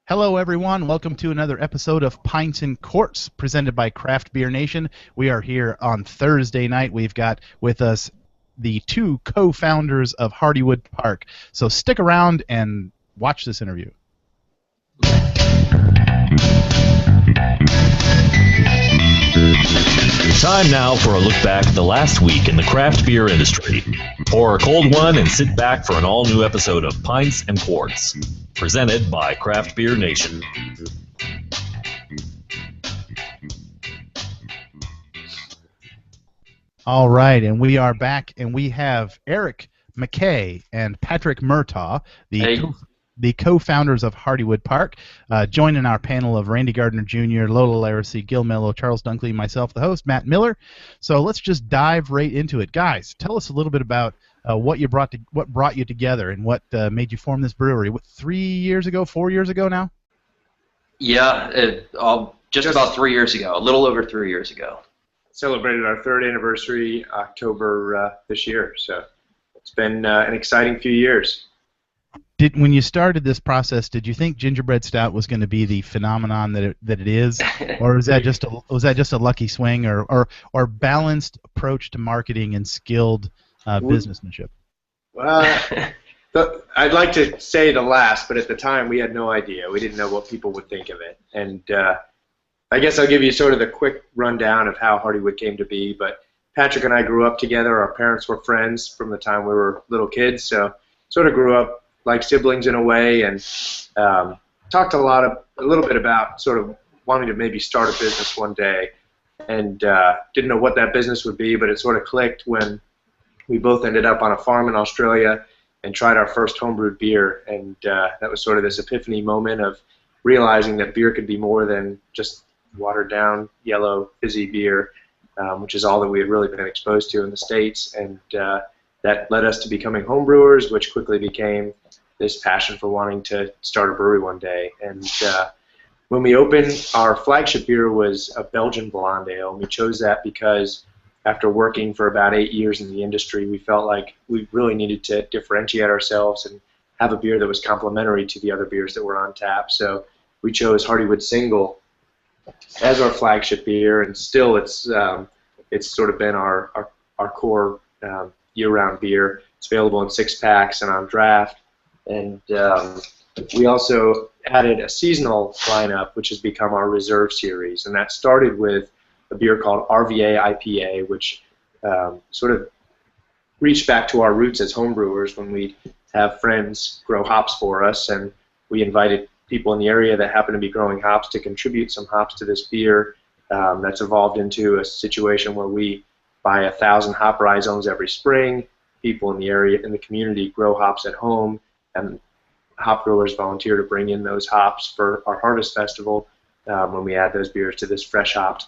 Hello, everyone. Welcome to another episode of Pints and Quarts, presented by Craft Beer Nation. We are here on Thursday night. We've got with us the two co-founders of Hardywood Park. So stick around and watch this interview. Time now for a look back at the last week in the craft beer industry. Pour a cold one and sit back for an all-new episode of Pints and Quarts, presented by Craft Beer Nation. All right, and we are back, and we have Eric McKay and Patrick Murtaugh, the co-founders of Hardywood Park, joining our panel of Randy Gardner Jr., Lola Laracy, Gil Mello, Charles Dunkley, myself, the host, Matt Miller. So let's just dive right into it. Guys, tell us a little bit about what brought you together and what made you form this brewery. What, 4 years ago now? Yeah, just about 3 years ago, a little over 3 years ago. Celebrated our third anniversary October this year, so it's been an exciting few years. When you started this process, did you think Gingerbread Stout was going to be the phenomenon that it is, or was that just a lucky swing, or balanced approach to marketing and skilled businessmanship? I'd like to say the last, but at the time we had no idea. We didn't know what people would think of it, and I guess I'll give you sort of the quick rundown of how Hardywood came to be. But Patrick and I grew up together. Our parents were friends from the time we were little kids, so sort of grew up like siblings in a way, and talked a little bit about sort of wanting to maybe start a business one day, and didn't know what that business would be, but it sort of clicked when we both ended up on a farm in Australia and tried our first homebrewed beer, and that was sort of this epiphany moment of realizing that beer could be more than just watered down yellow fizzy beer, which is all that we had really been exposed to in the States, and that led us to becoming homebrewers, which quickly became this passion for wanting to start a brewery one day. And when we opened, our flagship beer was a Belgian blonde ale, and we chose that because after working for about 8 years in the industry, we felt like we really needed to differentiate ourselves and have a beer that was complementary to the other beers that were on tap. So we chose Hardywood Single as our flagship beer, and still it's sort of been our core year-round beer. It's available in 6-packs and on draft. And we also added a seasonal lineup, which has become our Reserve series, and that started with a beer called RVA IPA, which sort of reached back to our roots as homebrewers when we'd have friends grow hops for us, and we invited people in the area that happen to be growing hops to contribute some hops to this beer. That's evolved into a situation where we buy 1,000 hop rhizomes every spring. People in the area, in the community, grow hops at home, and hop growers volunteer to bring in those hops for our Harvest Festival when we add those beers to this fresh hopped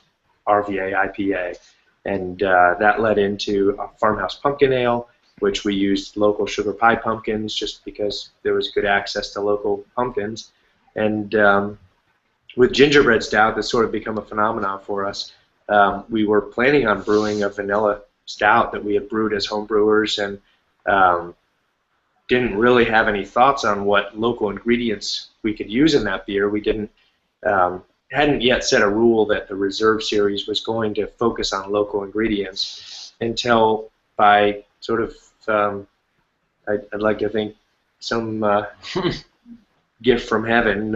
RVA IPA. And that led into a Farmhouse Pumpkin Ale, which we used local sugar pie pumpkins just because there was good access to local pumpkins. And with Gingerbread Stout, that's sort of become a phenomenon for us. We were planning on brewing a vanilla stout that we had brewed as home brewers, and didn't really have any thoughts on what local ingredients we could use in that beer. We hadn't yet set a rule that the Reserve series was going to focus on local ingredients until by sort of, I'd like to think, some gift from heaven.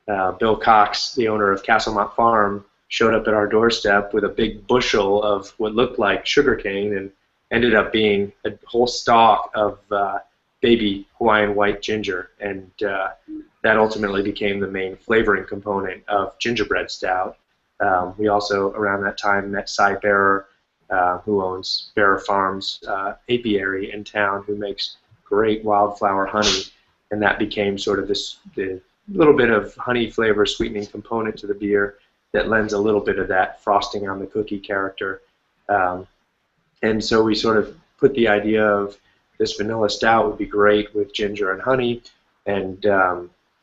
Bill Cox, the owner of Castlemont Farm, showed up at our doorstep with a big bushel of what looked like sugarcane, and ended up being a whole stalk of baby Hawaiian white ginger, and that ultimately became the main flavoring component of Gingerbread Stout. We also, around that time, met Cy Bearer, who owns Bearer Farms apiary in town, who makes great wildflower honey, and that became sort of the little bit of honey flavor sweetening component to the beer that lends a little bit of that frosting on the cookie character. And so we sort of put the idea of this vanilla stout would be great with ginger and honey, and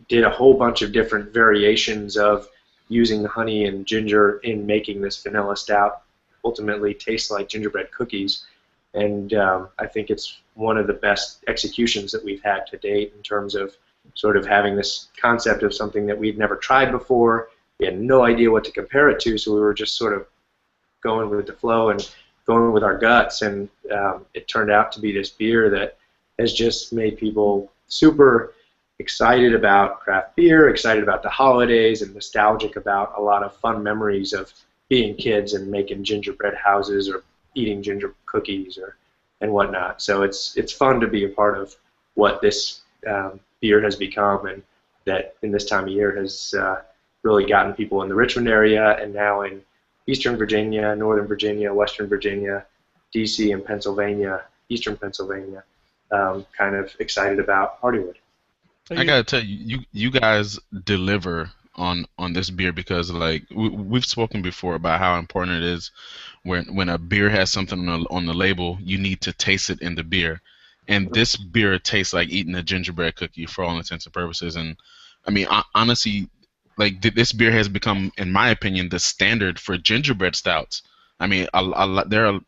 did a whole bunch of different variations of using the honey and ginger in making this vanilla stout ultimately tastes like gingerbread cookies. And I think it's one of the best executions that we've had to date in terms of sort of having this concept of something that we'd never tried before. We had no idea what to compare it to, so we were just sort of going with the flow and going with our guts, and it turned out to be this beer that has just made people super excited about craft beer, excited about the holidays, and nostalgic about a lot of fun memories of being kids and making gingerbread houses or eating ginger cookies and whatnot. So it's fun to be a part of what this beer has become, and that in this time of year has really gotten people in the Richmond area and now in Eastern Virginia, Northern Virginia, Western Virginia, D.C. and Pennsylvania, Eastern Pennsylvania, kind of excited about Hardywood. I gotta tell you, you guys deliver on this beer, because like we've spoken before about how important it is when a beer has something on the label, you need to taste it in the beer, and this beer tastes like eating a gingerbread cookie for all intents and purposes. And I mean, honestly, like this beer has become, in my opinion, the standard for gingerbread stouts. I mean, there are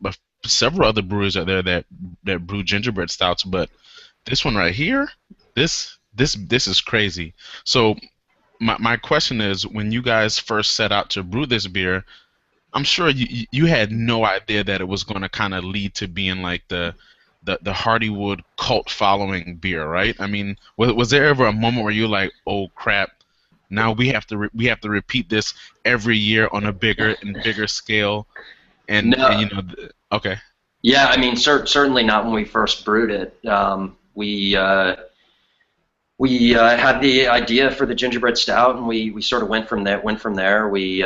several other breweries out there that brew gingerbread stouts, but this one right here, this is crazy. So my question is, when you guys first set out to brew this beer, I'm sure you had no idea that it was going to kind of lead to being like the Hardywood cult following beer, right? I mean, was there ever a moment where you're like, oh crap, now we have to repeat this every year on a bigger and bigger scale? And, no. and you know, okay. Yeah, I mean, certainly not when we first brewed it. We had the idea for the gingerbread stout, and we sort of went from there. We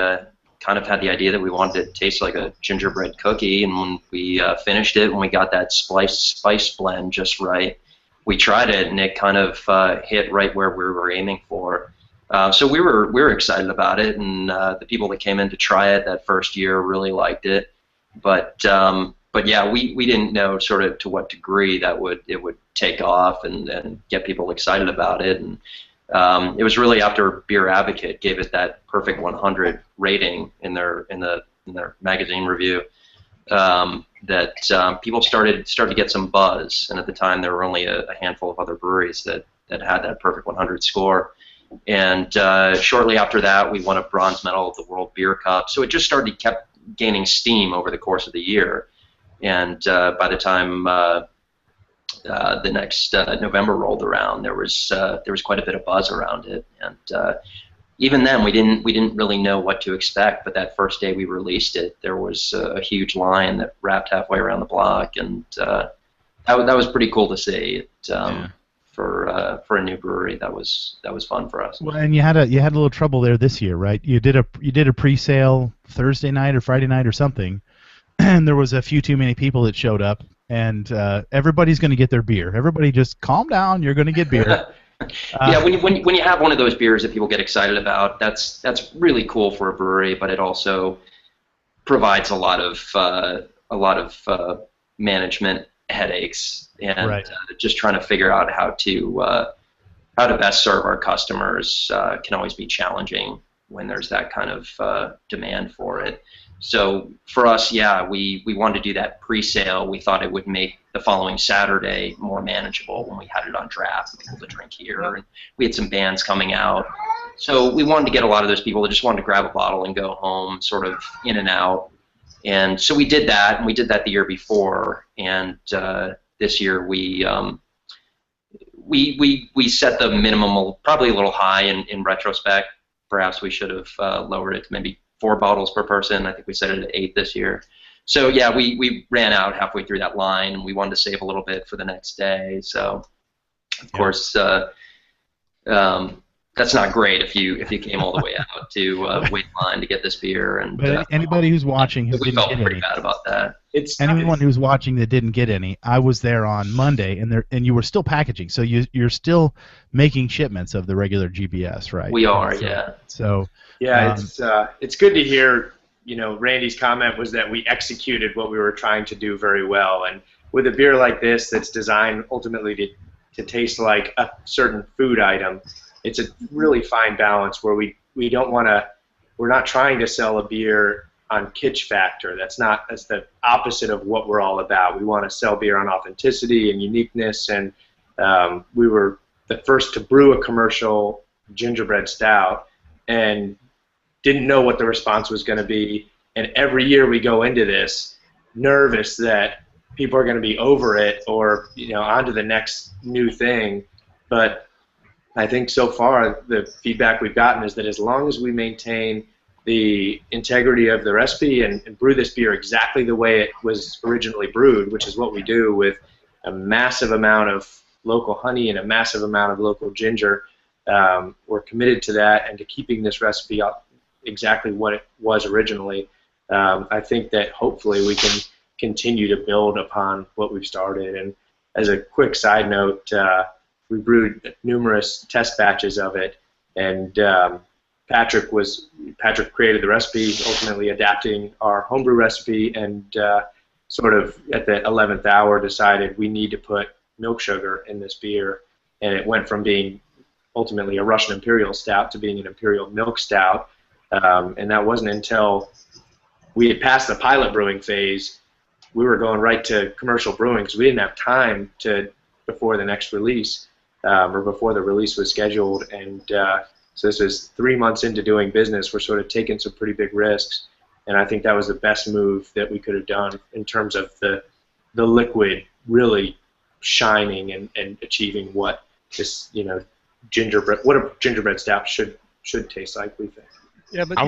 kind of had the idea that we wanted it to taste like a gingerbread cookie, and when we finished it, when we got that spice blend just right, we tried it, and it kind of hit right where we were aiming for. So we were excited about it, and the people that came in to try it that first year really liked it. But yeah, we didn't know sort of to what degree it would take off and get people excited about it. And it was really after Beer Advocate gave it that perfect 100 rating in their magazine review that people started to get some buzz. And at the time, there were only a handful of other breweries that had that perfect 100 score. And shortly after that, we won a bronze medal at the World Beer Cup. So it just kept gaining steam over the course of the year. And by the time the next November rolled around, there was quite a bit of buzz around it. And even then, we didn't really know what to expect. But that first day we released it, there was a huge line that wrapped halfway around the block, and that was pretty cool to see. For a new brewery, that was fun for us. Well, and you had a little trouble there this year, right? You did a pre-sale Thursday night or Friday night or something, and there was a few too many people that showed up, and everybody's going to get their beer. Everybody just calm down. You're going to get beer. Yeah, when you have one of those beers that people get excited about, that's really cool for a brewery, but it also provides a lot of management headaches. And right. Just trying to figure out how to best serve our customers can always be challenging when there's that kind of demand for it. So for us, yeah, we wanted to do that pre-sale. We thought it would make the following Saturday more manageable when we had it on draft for people to drink here. And we had some bands coming out. So we wanted to get a lot of those people that just wanted to grab a bottle and go home, sort of in and out. And so we did that, and we did that the year before. And this year we set the minimum probably a little high in retrospect. Perhaps we should have lowered it to maybe 4 bottles per person. I think we set it at 8 this year. So yeah, we ran out halfway through that line, and we wanted to save a little bit for the next day. So of course that's not great if you came all the way out to wait in line to get this beer. And but anybody who's watching who we didn't felt get pretty any, bad about that. anyone who's watching that didn't get any, I was there on Monday, and you were still packaging, so you're still making shipments of the regular GBS, right? We are, yeah. So yeah, it's good to hear. You know, Randy's comment was that we executed what we were trying to do very well, and with a beer like this that's designed ultimately to taste like a certain food item, it's a really fine balance where we don't want to. We're not trying to sell a beer on kitsch factor. That's the opposite of what we're all about. We want to sell beer on authenticity and uniqueness, and we were the first to brew a commercial gingerbread stout, and didn't know what the response was going to be. And every year we go into this nervous that people are going to be over it or, on to the next new thing. But I think so far the feedback we've gotten is that as long as we maintain the integrity of the recipe and brew this beer exactly the way it was originally brewed, which is what we do with a massive amount of local honey and a massive amount of local ginger, we're committed to that and to keeping this recipe up exactly what it was originally. I think that hopefully we can continue to build upon what we've started. And as a quick side note, we brewed numerous test batches of it, and Patrick created the recipe, ultimately adapting our homebrew recipe, and sort of at the 11th hour decided we need to put milk sugar in this beer, and it went from being ultimately a Russian Imperial Stout to being an Imperial Milk Stout, and that wasn't until we had passed the pilot brewing phase. We were going right to commercial brewing because we didn't have time before the next release, or before the release was scheduled, and so this was 3 months into doing business. We're sort of taking some pretty big risks, and I think that was the best move that we could have done in terms of the liquid really shining and achieving what this what a gingerbread stout should taste like, we think. Yeah, but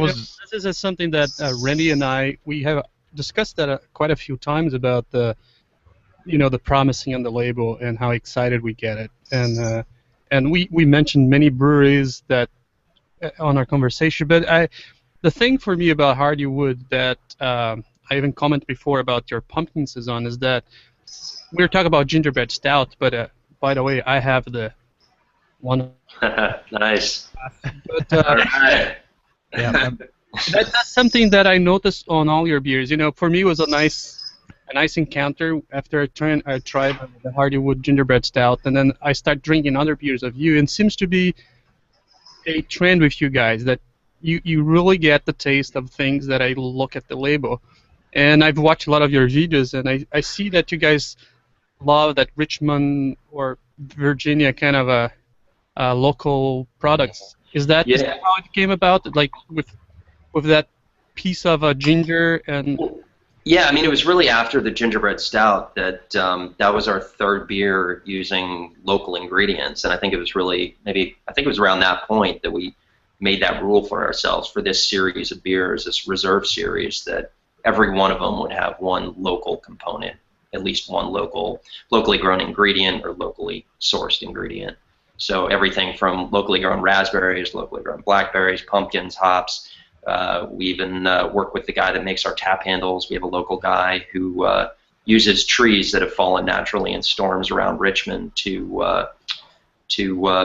this is something that Randy and we have discussed that quite a few times about the promising on the label and how excited we get it, and we mentioned many breweries that on our conversation, but the thing for me about Hardywood that I even commented before about your pumpkin saison is that we were talking about gingerbread stout, but by the way, I have the one. Nice. But, all right. Yeah. That's something that I noticed on all your beers. For me, it was a nice encounter after I tried the Hardywood gingerbread stout, and then I start drinking other beers of you, and it seems to be a trend with you guys that you really get the taste of things that I look at the label. And I've watched a lot of your videos, and I see that you guys love that Richmond or Virginia kind of a local products. Is that how it came about? Like with that piece of ginger and. Yeah, I mean, it was really after the gingerbread stout that that was our third beer using local ingredients, and I think it was really it was around that point that we made that rule for ourselves for this series of beers, this reserve series, that every one of them would have one local component, at least one locally grown ingredient or locally sourced ingredient. So everything from locally grown raspberries, locally grown blackberries, pumpkins, hops. We even work with the guy that makes our tap handles. We have a local guy who uses trees that have fallen naturally in storms around Richmond to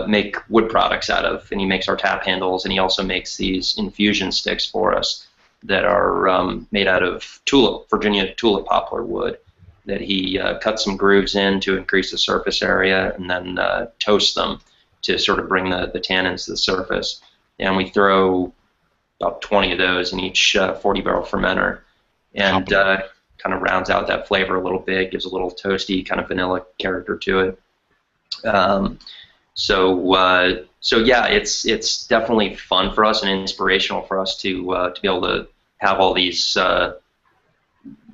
make wood products out of, and he makes our tap handles, and he also makes these infusion sticks for us that are made out of Virginia tulip poplar wood that he cuts some grooves in to increase the surface area, and then toasts them to sort of bring the tannins to the surface. And we throw about 20 of those in each 40-barrel fermenter, and kind of rounds out that flavor a little bit, gives a little toasty kind of vanilla character to it. So yeah, it's definitely fun for us and inspirational for us to be able to have all these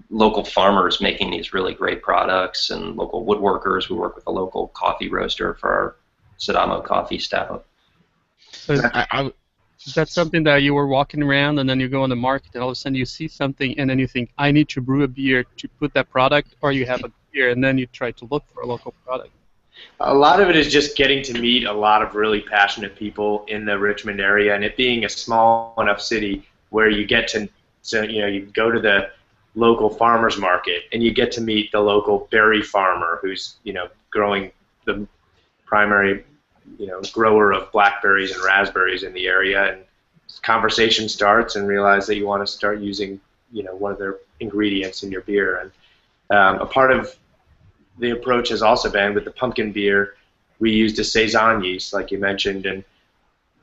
local farmers making these really great products, and local woodworkers. We work with a local coffee roaster for our Sadamo coffee stout. So is that something that you were walking around and then you go on the market and all of a sudden you see something and then you think, I need to brew a beer to put that product, or you have a beer and then you try to look for a local product? A lot of it is just getting to meet a lot of really passionate people in the Richmond area, and it being a small enough city where you get to, you go to the local farmers market and you get to meet the local berry farmer who's, growing the primary, grower of blackberries and raspberries in the area, and conversation starts and realize that you want to start using, one of their ingredients in your beer. And a part of the approach has also been with the pumpkin beer, we used a saison yeast, like you mentioned, and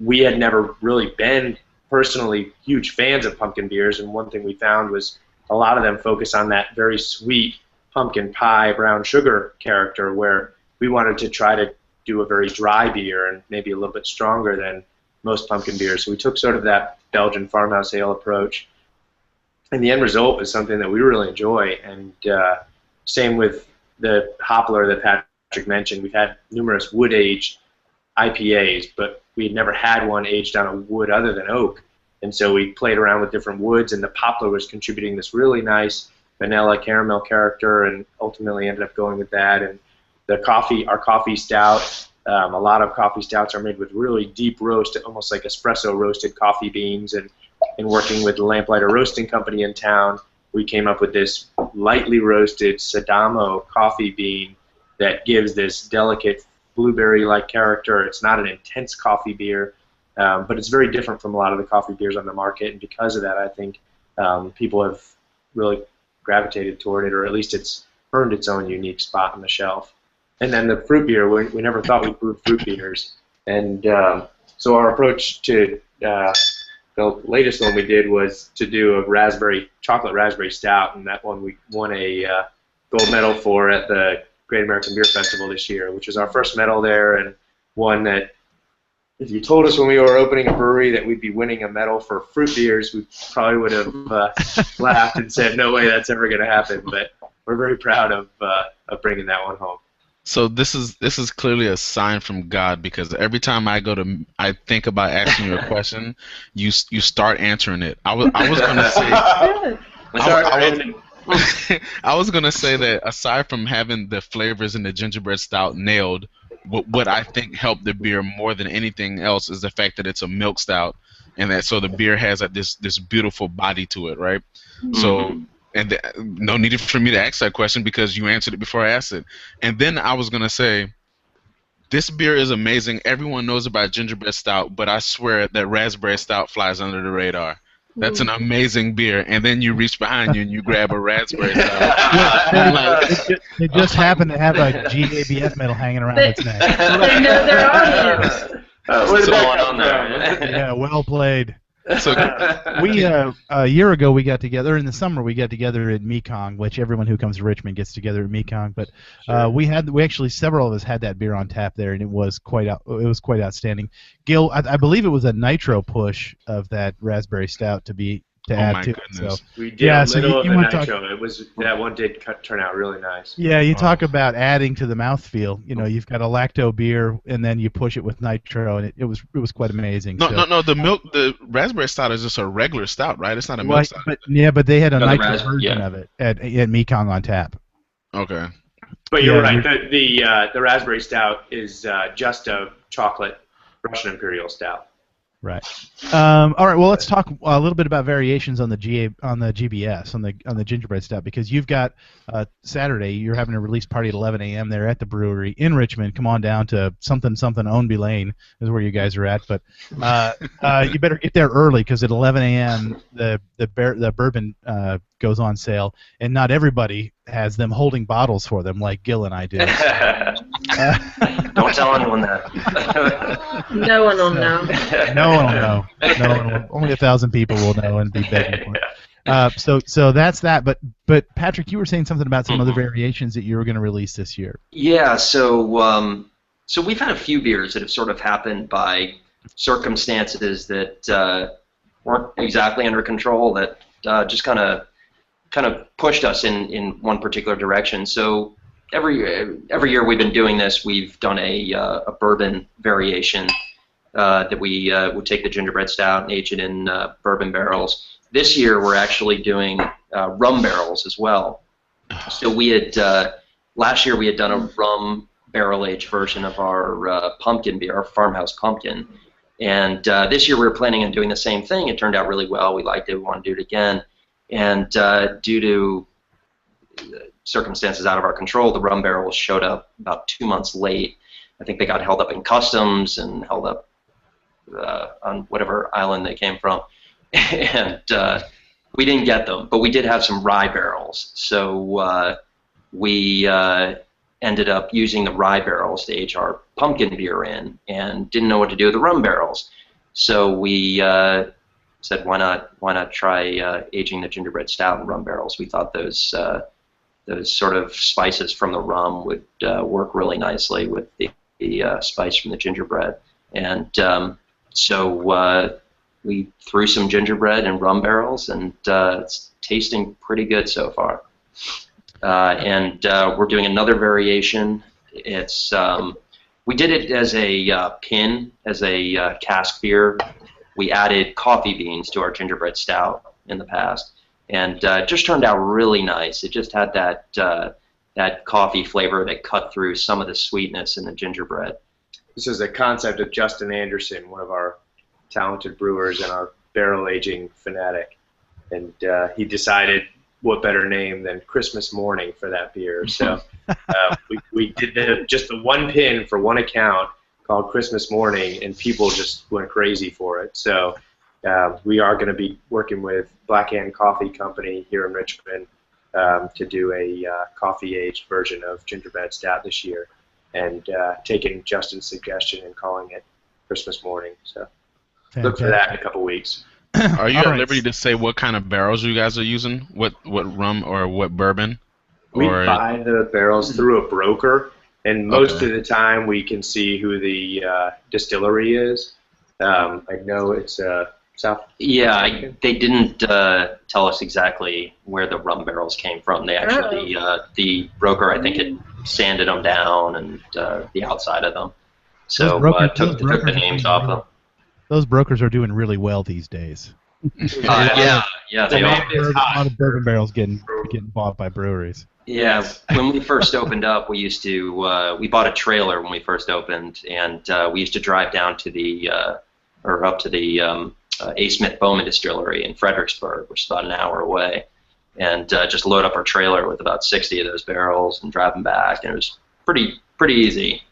we had never really been personally huge fans of pumpkin beers, and one thing we found was a lot of them focus on that very sweet pumpkin pie brown sugar character, where we wanted to try to do a very dry beer and maybe a little bit stronger than most pumpkin beers. So we took sort of that Belgian farmhouse ale approach, and the end result was something that we really enjoy. And same with the Hoppler that Patrick mentioned. We've had numerous wood-aged IPAs, but we had never had one aged on a wood other than oak. And so we played around with different woods, and the poplar was contributing this really nice vanilla caramel character, and ultimately ended up going with that. And the coffee, our coffee stout, a lot of coffee stouts are made with really deep roast, almost like espresso roasted coffee beans. And in working with the Lamplighter Roasting Company in town, we came up with this lightly roasted Sadamo coffee bean that gives this delicate blueberry-like character. It's not an intense coffee beer, but it's very different from a lot of the coffee beers on the market, and because of that, I think people have really gravitated toward it, or at least it's earned its own unique spot on the shelf. And then the fruit beer, we never thought we'd brew fruit beers, and so our approach to the latest one we did was to do a chocolate raspberry stout, and that one we won a gold medal for at the Great American Beer Festival this year, which was our first medal there, and one that, if you told us when we were opening a brewery that we'd be winning a medal for fruit beers, we probably would have laughed and said, no way that's ever going to happen. But we're very proud of bringing that one home. So this is clearly a sign from God, because every time I think about asking you a question, you start answering it. I was gonna say that aside from having the flavors in the gingerbread stout nailed, what I think helped the beer more than anything else is the fact that it's a milk stout, and that so the beer has this beautiful body to it, right? Mm-hmm. So, and no need for me to ask that question because you answered it before I asked it. And then I was gonna say, this beer is amazing. Everyone knows about gingerbread stout, but I swear that raspberry stout flies under the radar. That's an amazing beer, and then you reach behind you and you grab a raspberry stout. It just happened to have a GABF medal hanging around its neck. They know their audience. What's going on there? Yeah, well played. So we a year ago we got together in the summer. We got together at Mekong, which everyone who comes to Richmond gets together at Mekong. But we actually several of us had that beer on tap there, and it was quite outstanding. Gil, I believe it was a nitro push of that raspberry stout to add to it. So we did a little of the nitro. That one did turn out really nice. Yeah, you talk about adding to the mouthfeel. You know, you've got a lacto beer, and then you push it with nitro, and it was quite amazing. No. The raspberry stout is just a regular stout, right? It's not a milk stout. But they had a nitro version of it at Mekong on tap. Okay. But you're right. The raspberry stout is just a chocolate Russian Imperial stout. Right. All right. Well, let's talk a little bit about variations on the GBS on the gingerbread stout, because you've got Saturday. You're having a release party at 11 a.m. there at the brewery in Richmond. Come on down to something Ownby Lane is where you guys are at. But you better get there early, because at 11 a.m. the bourbon goes on sale, and not everybody has them holding bottles for them like Gil and I do. Don't tell anyone that. No one will know. No one will know. No one will. Only 1,000 people will know and be begging for it. So that's that. But Patrick, you were saying something about some other variations that you were going to release this year. Yeah. So we've had a few beers that have sort of happened by circumstances that weren't exactly under control, that just kind of pushed us in one particular direction. So every year we've been doing this, we've done a bourbon variation that we would take the gingerbread stout and age it in bourbon barrels. This year we're actually doing rum barrels as well. So we had last year we had done a rum barrel aged version of our pumpkin beer, our farmhouse pumpkin, and this year we were planning on doing the same thing. It turned out really well. We liked it. We want to do it again. And due to circumstances out of our control, the rum barrels showed up about 2 months late. I think they got held up in customs and held up on whatever island they came from. And we didn't get them, but we did have some rye barrels. So we ended up using the rye barrels to age our pumpkin beer in, and didn't know what to do with the rum barrels. So we said, why not try aging the gingerbread stout in rum barrels? We thought those sort of spices from the rum would work really nicely with the spice from the gingerbread. And so we threw some gingerbread in rum barrels, and it's tasting pretty good so far. And we're doing another variation. It's we did it as a pin, as a cask beer. We added coffee beans to our gingerbread stout in the past, and it just turned out really nice. It just had that coffee flavor that cut through some of the sweetness in the gingerbread. This is a concept of Justin Anderson, one of our talented brewers and our barrel aging fanatic, and he decided what better name than Christmas Morning for that beer. So we did just the one pin for one account called Christmas Morning, and people just went crazy for it. So we are going to be working with Black Hand Coffee Company here in Richmond to do a coffee-aged version of Gingerbread Stout this year, and taking Justin's suggestion and calling it Christmas Morning. So look for that in a couple weeks. Are you at liberty to say what kind of barrels you guys are using? What rum or what bourbon? We buy the barrels through a broker, and most of the time we can see who the distillery is. I know it's South. Yeah, they didn't tell us exactly where the rum barrels came from. They actually, the broker, I think, had sanded them down and the outside of them. So took the names off them. Those brokers are doing really well these days. Yeah, they are. A lot of bourbon barrels getting bought by breweries. Yeah, when we first opened up, we used to we bought a trailer when we first opened, and we used to drive down to the up to the A. Smith Bowman Distillery in Fredericksburg, which is about an hour away, and just load up our trailer with about 60 of those barrels and drive them back, and it was pretty easy.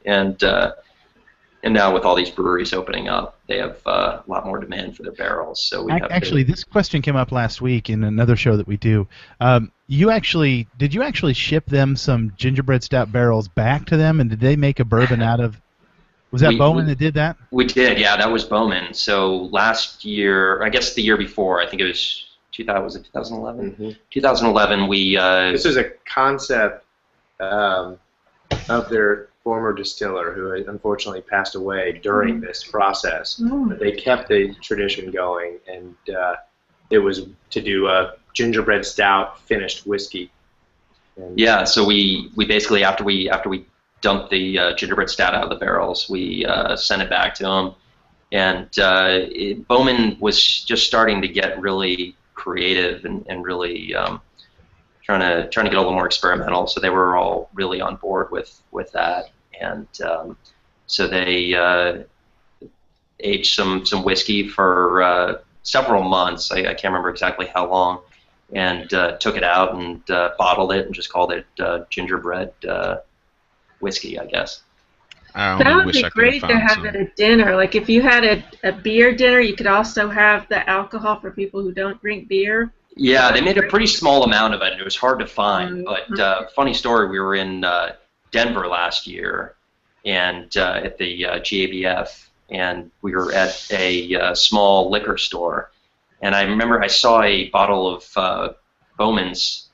And now with all these breweries opening up, they have a lot more demand for their barrels. So we actually, this question came up last week in another show that we do. Did you actually ship them some gingerbread stout barrels back to them, and did they make a bourbon out of? Was that Bowman that did that? We did, yeah. That was Bowman. So last year, I guess the year before, I think it was 2011. Mm-hmm. 2011, we. This is a concept of their former distiller who had unfortunately passed away during this process. But they kept the tradition going, and it was to do a gingerbread stout finished whiskey. And yeah, so we basically after we dumped the gingerbread stout out of the barrels, we sent it back to them, and Bowman was just starting to get really creative and really trying to get a little more experimental. So they were all really on board with that, and so they aged some whiskey for several months. I can't remember exactly how long, and took it out and bottled it and just called it gingerbread whiskey, I guess. That would be great to have at a dinner. Like if you had a beer dinner, you could also have the alcohol for people who don't drink beer. Yeah, they made a pretty small amount of it. It was hard to find, but funny story, we were in Denver last year and at the GABF, and we were at a small liquor store, and I remember I saw a bottle of Bowman's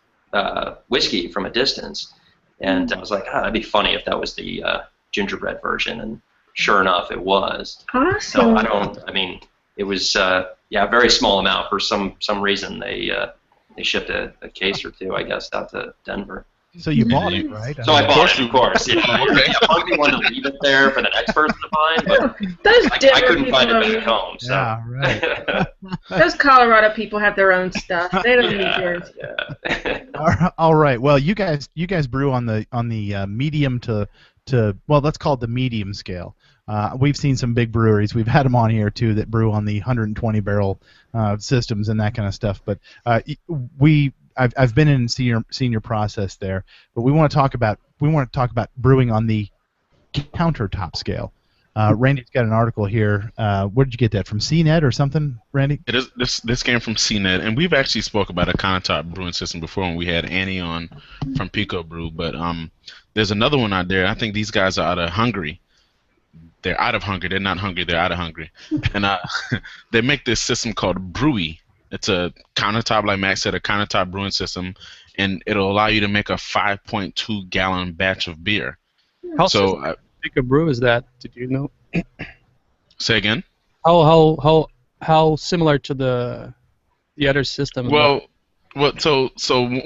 whiskey from a distance, and I was like, that'd be funny if that was the gingerbread version, and sure enough, it was. Awesome. So it was a very small amount. For some reason, they shipped a case or two, I guess, out to Denver. So you bought it, right? So I bought it, of course. Yeah, I wanted to leave it there for the next person to find, but I couldn't find it back home. So. Yeah, right. Those Colorado people have their own stuff. They don't need yours. Yeah. All right. Well, you guys brew on the medium to well, let's call it the medium scale. We've seen some big breweries. We've had them on here too that brew on the 120 barrel systems and that kind of stuff. But I've been in and seen your process there. But we want to talk about brewing on the countertop scale. Randy's got an article here. Where did you get that from? CNET or something, Randy? It is. This came from CNET, and we've actually spoke about a countertop brewing system before when we had Annie on from Pico Brew. But there's another one out there. I think these guys are out of Hungary. They're out of Hungary. They're not hungry. They're out of Hungary. And they make this system called Brewy. It's a countertop, like Max said, a countertop brewing system, and it'll allow you to make a 5.2 gallon batch of beer. Pico brew is that? Did you know? Say again. How similar to the other system? Well, so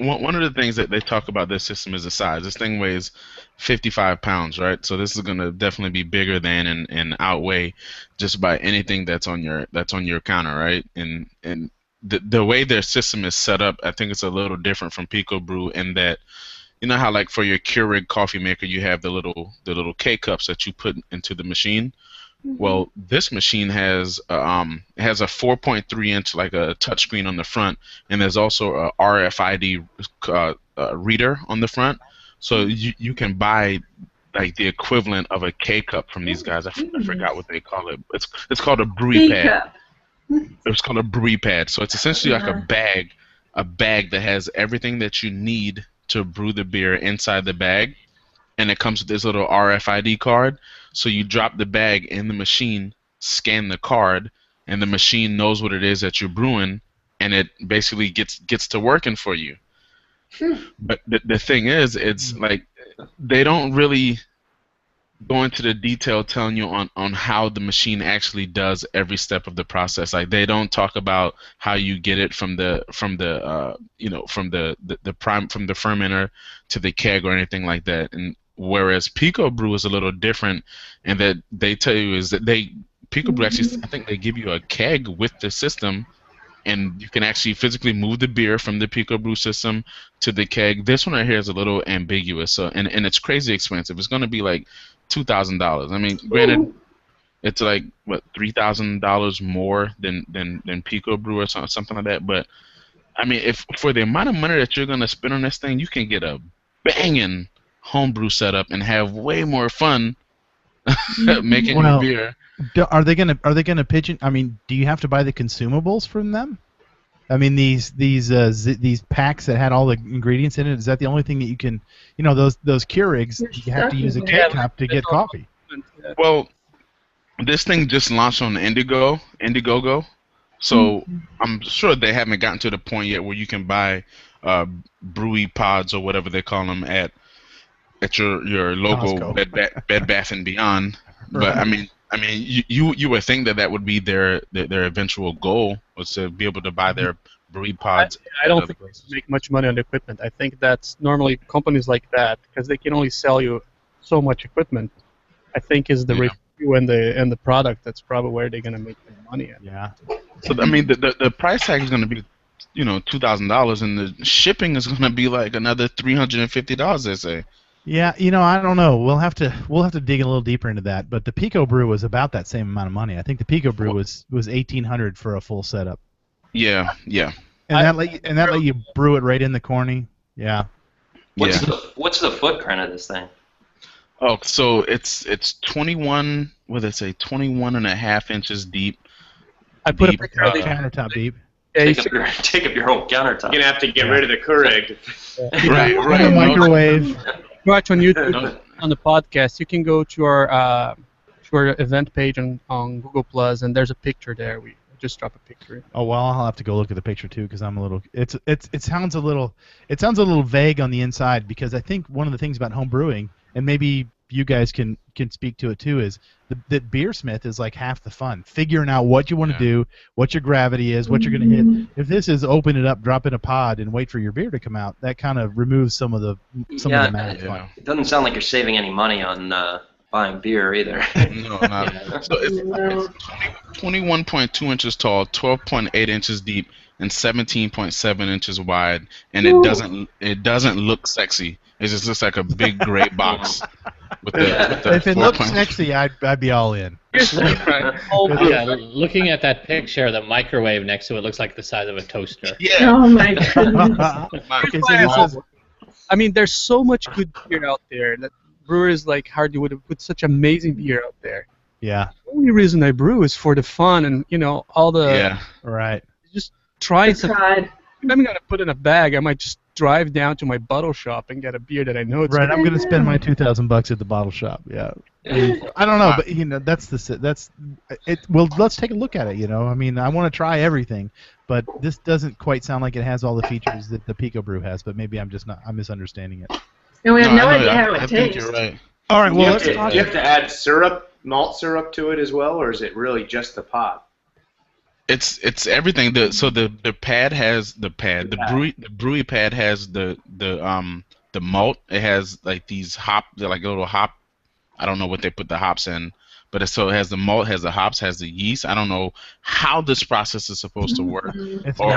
one of the things that they talk about this system is the size. This thing weighs 55 pounds, right? So this is going to definitely be bigger than and outweigh just about anything that's on your counter, right? And the way their system is set up, I think it's a little different from Pico Brew in that, you know how like for your Keurig coffee maker you have the little K cups that you put into the machine. Well, this machine has a 4.3 inch like a touchscreen on the front, and there's also a RFID reader on the front. So you can buy like the equivalent of a K cup from these guys. I forgot what they call it. It's called a brewy pad. It's called a brewy pad. So it's essentially like a bag that has everything that you need to brew the beer inside the bag, and it comes with this little RFID card. So you drop the bag in the machine, scan the card, and the machine knows what it is that you're brewing, and it basically gets to working for you. But the thing is, it's like they don't really go into the detail telling you on how the machine actually does every step of the process. Like they don't talk about how you get it from the fermenter to the keg or anything like that. And whereas Pico Brew is a little different in that they tell you is that Pico Brew actually, I think they give you a keg with the system, and you can actually physically move the beer from the Pico Brew system to the keg. This one right here is a little ambiguous, so and it's crazy expensive. It's going to be like $2,000. I mean, granted, it's like what $3,000 more than Pico Brew or something like that. But I mean, if for the amount of money that you're going to spend on this thing, you can get a banging homebrew setup and have way more fun making your beer. Are they gonna pitch it? I mean, do you have to buy the consumables from them? I mean, these packs that had all the ingredients in it. Is that the only thing that you can? You know, those Keurigs, you have to use a K-cup to get coffee. Well, this thing just launched on Indiegogo, so I'm sure they haven't gotten to the point yet where you can buy brewy pods or whatever they call them at your local Bed Bath and Beyond. But I mean, you would think that would be their eventual goal, was to be able to buy their brew pods. I don't think they make much money on the equipment. I think that's normally companies like that, because they can only sell you so much equipment. I think is the review and the product. That's probably where they're gonna make their money at. Yeah. So I mean, the price tag is gonna be, $2,000, and the shipping is gonna be like another $350. They say. Yeah, I don't know. We'll have to dig a little deeper into that. But the Pico Brew was about that same amount of money. I think the Pico Brew was $1,800 for a full setup. Yeah. And that let you brew it right in the corny. Yeah. What's the footprint of this thing? Oh, so it's 21. What did it say? 21 and a half inches deep. I put a picture of the countertop deep. Yeah, take up your whole countertop. You're gonna have to get rid of the Keurig. Right. The microwave. Watch on YouTube on the podcast. You can go to our event page on Google Plus, and there's a picture there. We just dropped a picture. Oh well, I'll have to go look at the picture too, because I'm a little. It sounds a little vague on the inside, because I think one of the things about home brewing, and maybe you guys can speak to it too, is that beersmith is like half the fun. Figuring out what you want to do, what your gravity is, what you're going to hit. If this is open it up, drop in a pod, and wait for your beer to come out, that kind of removes some of the magic fun. It doesn't sound like you're saving any money on buying beer either. No, not. So it's 21.2 inches tall, 12.8 inches deep, and 17.7 inches wide, and it doesn't look sexy. It just looks like a big gray box. With the if it looked sexy, I'd be all in. Looking at that picture, the microwave next to it looks like the size of a toaster. Yeah. Oh my goodness. I mean, there's so much good beer out there that brewers like Hardywood put such amazing beer out there. Yeah. The only reason I brew is for the fun and all the. Yeah. Right. Just try something. If I'm gonna put in a bag, I might just drive down to my bottle shop and get a beer that I know it's right. I'm gonna spend my $2,000 at the bottle shop. Yeah. I don't know, but that's it. Well, let's take a look at it. I mean, I want to try everything, but this doesn't quite sound like it has all the features that the Pico Brew has. But maybe I'm misunderstanding it. And we have no idea how it tastes. I think you're right. All right. Well, do you have to add syrup, malt syrup to it as well, or is it really just the pod? It's everything. The pad has the brewery pad has the malt. It has like these they're like a little hop. I don't know what they put the hops in, but it has the malt, has the hops, has the yeast. I don't know how this process is supposed to work, or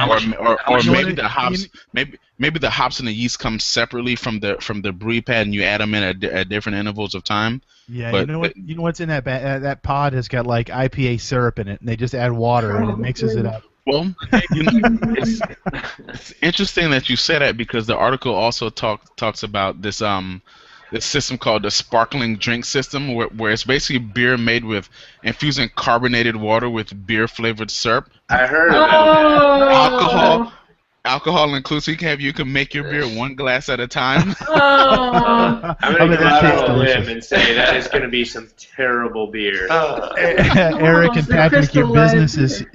maybe the hops, maybe the hops and the yeast come separately from the brewery pad, and you add them in at different intervals of time. Yeah, but, you know what's in that pod has got like IPA syrup in it, and they just add water and it mixes it up. Well, it's interesting that you say that, because the article also talks about this system called the sparkling drink system, where it's basically beer made with infusing carbonated water with beer flavored syrup. I heard about that. Alcohol inclusive. You can make your beer one glass at a time. I'm going to go out on a limb and say that is going to be some terrible beer. Eric and Patrick, their business is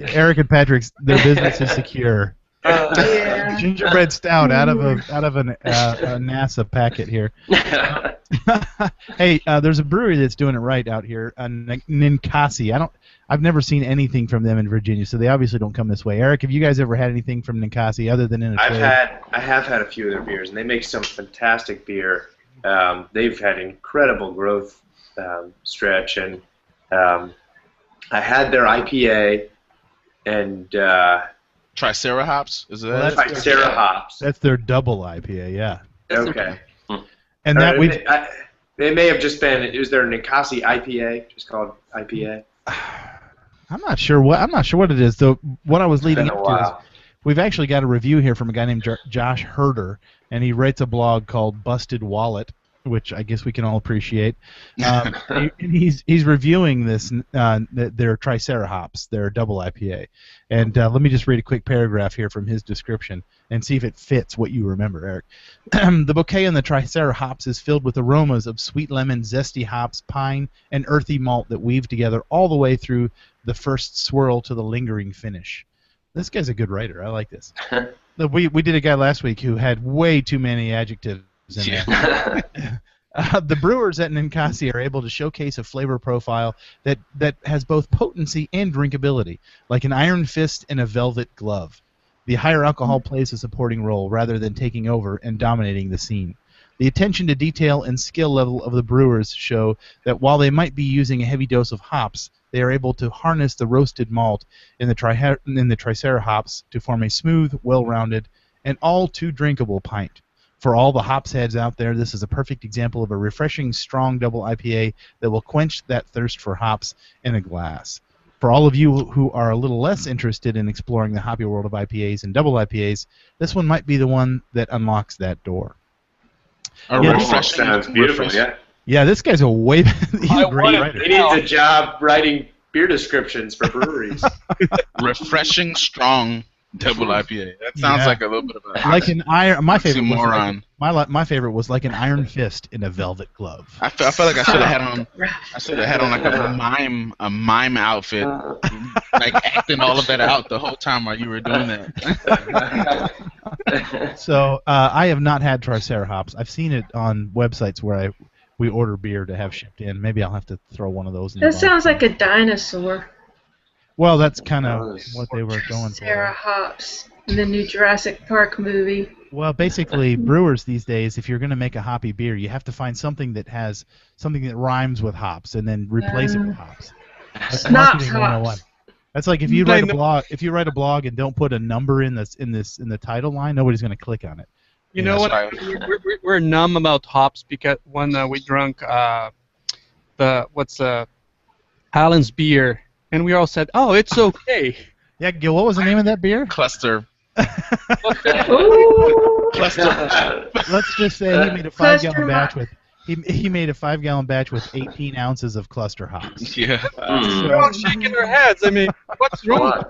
secure. Gingerbread Stout out of a NASA packet here. Hey, there's a brewery that's doing it right out here, Ninkasi. I've never seen anything from them in Virginia, so they obviously don't come this way. Eric, have you guys ever had anything from Ninkasi other than in a trade? I have had a few of their beers, and they make some fantastic beer. They've had incredible growth stretch, and I had their IPA and Tricera hops, is that? Tricera hops. That's their double IPA, yeah. Okay. And that they may have just been. It was their Ninkasi IPA, just called IPA. I'm not sure what it is. Though what I was leading up to is we've actually got a review here from a guy named Josh Herder, and he writes a blog called Busted Wallet, which I guess we can all appreciate. And he's reviewing this their Tricera hops, their double IPA. And let me just read a quick paragraph here from his description and see if it fits what you remember, Eric. The bouquet on the Tricera hops is filled with aromas of sweet lemon, zesty hops, pine, and earthy malt that weave together all the way through the first swirl to the lingering finish. This guy's a good writer. I like this. We did a guy last week who had way too many adjectives in there. The brewers at Ninkasi are able to showcase a flavor profile that has both potency and drinkability, like an iron fist and a velvet glove. The higher alcohol plays a supporting role rather than taking over and dominating the scene. The attention to detail and skill level of the brewers show that while they might be using a heavy dose of hops, they are able to harness the roasted malt in the Tricera hops to form a smooth, well-rounded, and all too drinkable pint. For all the hops heads out there, this is a perfect example of a refreshing, strong double IPA that will quench that thirst for hops in a glass. For all of you who are a little less interested in exploring the hoppy world of IPAs and double IPAs, this one might be the one that unlocks that door. Sounds beautiful, yeah. Yeah, this guy's he's a great writer. He needs a job writing beer descriptions for breweries. Refreshing, strong double IPA. That sounds like a little bit of a like an iron. My favorite my favorite was like an iron fist in a velvet glove. I felt like I should have had on like a mime outfit, like acting all of that out the whole time while you were doing that. So I have not had Tricera hops. I've seen it on websites where we order beer to have shipped in. Maybe I'll have to throw one of those in. That sounds like a dinosaur. Well, that's kind of what they were going for. Sarah Hops in the new Jurassic Park movie. Well, basically, brewers these days, if you're going to make a hoppy beer, you have to find something that rhymes with hops, and then replace it with hops. That's marketing 101. That's like if you write a blog and don't put a number in the title line, nobody's going to click on it. You know what? We're numb about hops because when we drank Allen's beer. And we all said, "Oh, it's okay." Yeah, Gil, what was the name of that beer? Cluster. Cluster. Let's just say he made a 5-gallon batch with he made a 5-gallon batch with 18 ounces of cluster hops. Yeah. We're all shaking our heads. I mean, what's wrong?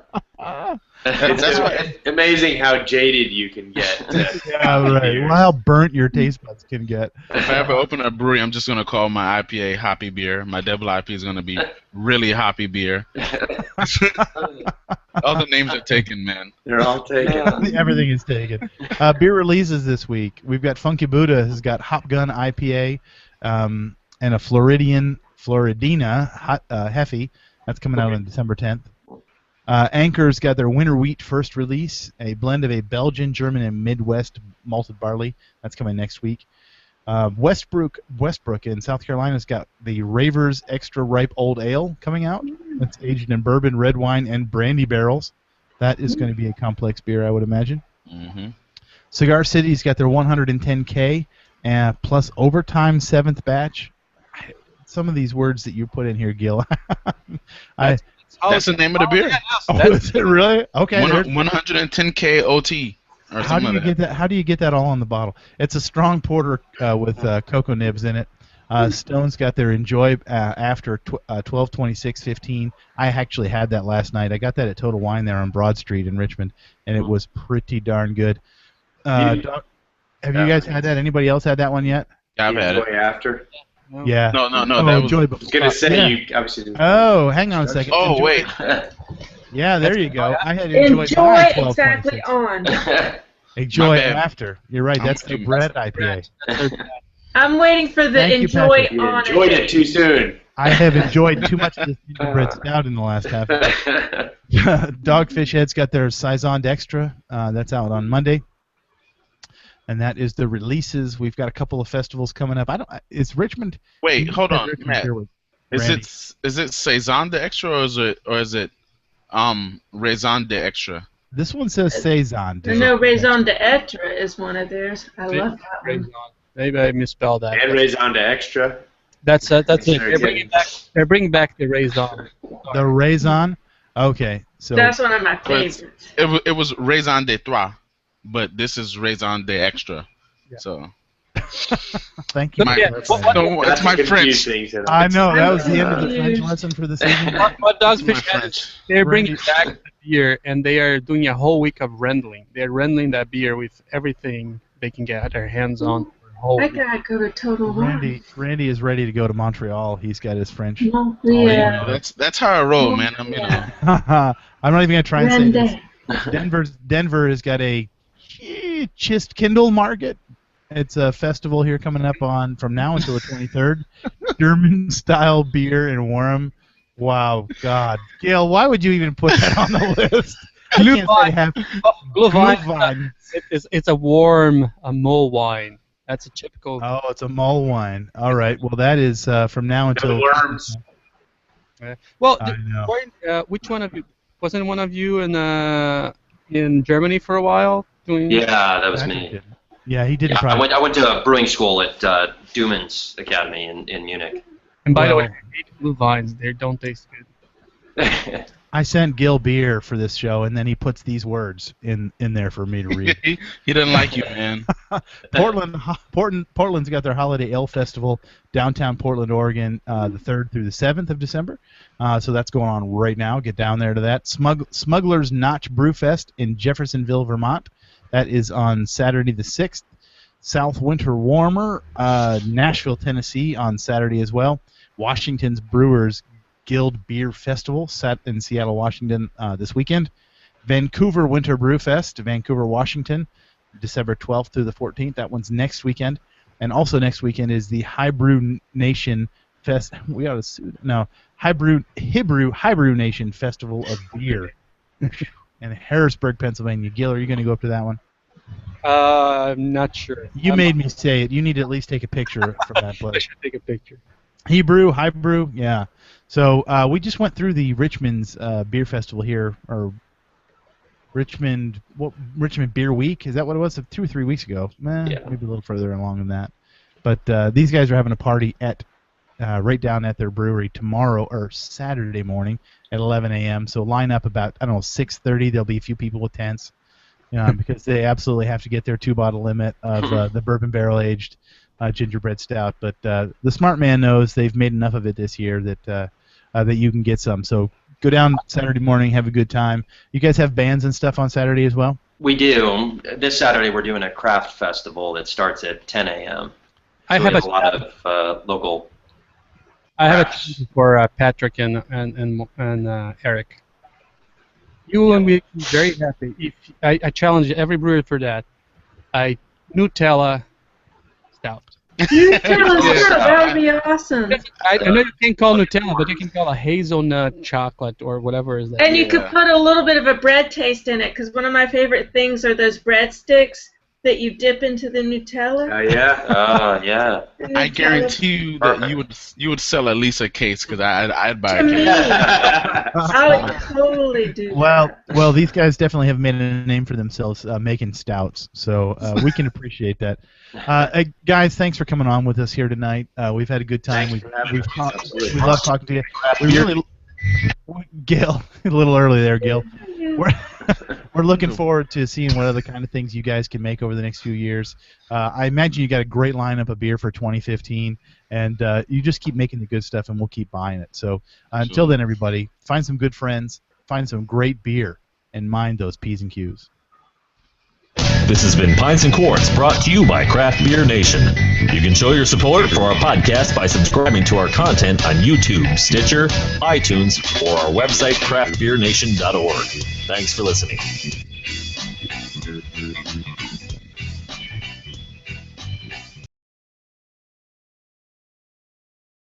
It's amazing how jaded you can get. Yeah, right. Well, how burnt your taste buds can get. If I ever open a brewery, I'm just going to call my IPA Hoppy Beer. My double IPA is going to be really Hoppy Beer. All the names are taken, man. They're all taken. Everything is taken. Beer releases this week. We've got Funky Buddha has got Hop Gun IPA. and a Floridina Heffy. That's coming out on December 10th. Anchor's got their winter wheat first release, a blend of a Belgian, German, and Midwest malted barley. That's coming next week. Westbrook in South Carolina's got the Ravers Extra Ripe Old Ale coming out. That's aged in bourbon, red wine, and brandy barrels. That is going to be a complex beer, I would imagine. Mm-hmm. Cigar City's got their 110K plus overtime 7th batch. Some of these words that you put in here, Gil. That's the name of the beer. Is it really? Okay. 110K OT. How do you get that? How do you get that all on the bottle? It's a strong porter with cocoa nibs in it. Stone's got their Enjoy after 12/26/15. I actually had that last night. I got that at Total Wine there on Broad Street in Richmond, and it was pretty darn good. Have you guys had that? Anybody else had that one yet? Yeah, I've had it. Enjoy after. Yeah. No. Oh, that Enjoy. I was gonna say you obviously didn't. Oh, hang on a second. Oh, Enjoy. wait. Yeah, there you go. I had Enjoy by 12/26. Exactly on. Enjoy after. You're right. That's the bread IPA. I'm waiting for the Thank you, enjoy Patrick. You on. enjoyed it too soon. I have enjoyed too much of this gingerbread stout in the last half hour. Dogfish Head's got their Saison Extra. That's out on Monday. And that is the releases. We've got a couple of festivals coming up. Is Richmond? Wait, hold on, Richmond Matt. Is it Saison de Extra or is it Raison de Extra? This one says Saison. No, Raison d'Etre is one of theirs. I love that one. Maybe I misspelled that. And Raison de Extra. That's it. They're bringing back the Raison. The Raison. Okay, so That's one of my favorites. It was Raison de Trois, but this is Raison de Extra. Yeah. So. Thank you. It's my French. I know that was the end of the French lesson for this evening. What Dogfish has, they're bringing back the beer, and they are doing a whole week of rendling. They're rendling that beer with everything they can get their hands on. I gotta go to Total Wine. Randy is ready to go to Montreal. He's got his French. Yeah. That's how I roll, man. I'm I'm not even gonna try and say this. Denver has got a Chist Kindle Market. It's a festival here coming up from now until the 23rd. German-style beer in Warm. Wow, God. Gail, why would you even put that on the list? Glühwein. It's a warm mull wine. That's a typical... Oh, it's a mull wine. All right. Well, that is from now until... Worms. Well, which one of you... Wasn't one of you in Germany for a while? Yeah, that was me. Yeah, he did. Yeah, I went to a brewing school at Duman's Academy in Munich. And by the way, I hate blue vines. They don't taste good. I sent Gil beer for this show, and then he puts these words in there for me to read. He doesn't like you, man. Portland's got their Holiday Ale Festival downtown Portland, Oregon, the 3rd through the 7th of December. So that's going on right now. Get down there to that. Smuggler's Notch Brewfest in Jeffersonville, Vermont. That is on Saturday the 6th. South Winter Warmer, Nashville, Tennessee on Saturday as well. Washington's Brewers Guild Beer Festival set in Seattle, Washington this weekend. Vancouver Winter Brew Fest, Vancouver, Washington, December 12th through the 14th. That one's next weekend. And also next weekend is the Hybrew Nation Fest. We ought to sue. No, Hybrew Nation Festival of Beer. In Harrisburg, Pennsylvania. Gil, are you going to go up to that one? I'm not sure. You made me say it. You need to at least take a picture from that place. I should take a picture. Hybrew, yeah. So we just went through the Richmond's beer festival here, or Richmond Beer Week. Is that what it was? 2 or 3 weeks ago. Maybe a little further along than that. But these guys are having a party at right down at their brewery tomorrow or Saturday morning at 11 a.m. So line up about 6:30. There'll be a few people with tents, because they absolutely have to get their 2-bottle limit of the bourbon barrel aged gingerbread stout. But the smart man knows they've made enough of it this year that you can get some. So go down Saturday morning, have a good time. You guys have bands and stuff on Saturday as well? We do. This Saturday we're doing a craft festival that starts at 10 a.m. I have a lot of local. I have a question for Patrick and Eric. You will be very happy if I challenge every brewer for that. Nutella stout. Nutella syrup, that would be awesome. I know you can't call Nutella, but you can call a hazelnut chocolate or whatever is that. And you could put a little bit of a bread taste in it, because one of my favorite things are those breadsticks that you dip into the Nutella. Oh yeah. Oh yeah. I guarantee you that you would sell at least a case because I'd buy a To case. me, I would totally do that. Well, these guys definitely have made a name for themselves making stouts, so we can appreciate that. Guys, thanks for coming on with us here tonight. We've had a good time. We love talking to you. We really, Gil, a little early there, Gil. We're looking forward to seeing what other kind of things you guys can make over the next few years. I imagine you got a great lineup of beer for 2015, and you just keep making the good stuff, and we'll keep buying it. So until then, everybody, find some good friends, find some great beer, and mind those P's and Q's. This has been Pints and Quarts, brought to you by Craft Beer Nation. You can show your support for our podcast by subscribing to our content on YouTube, Stitcher, iTunes, or our website, craftbeernation.org. Thanks for listening.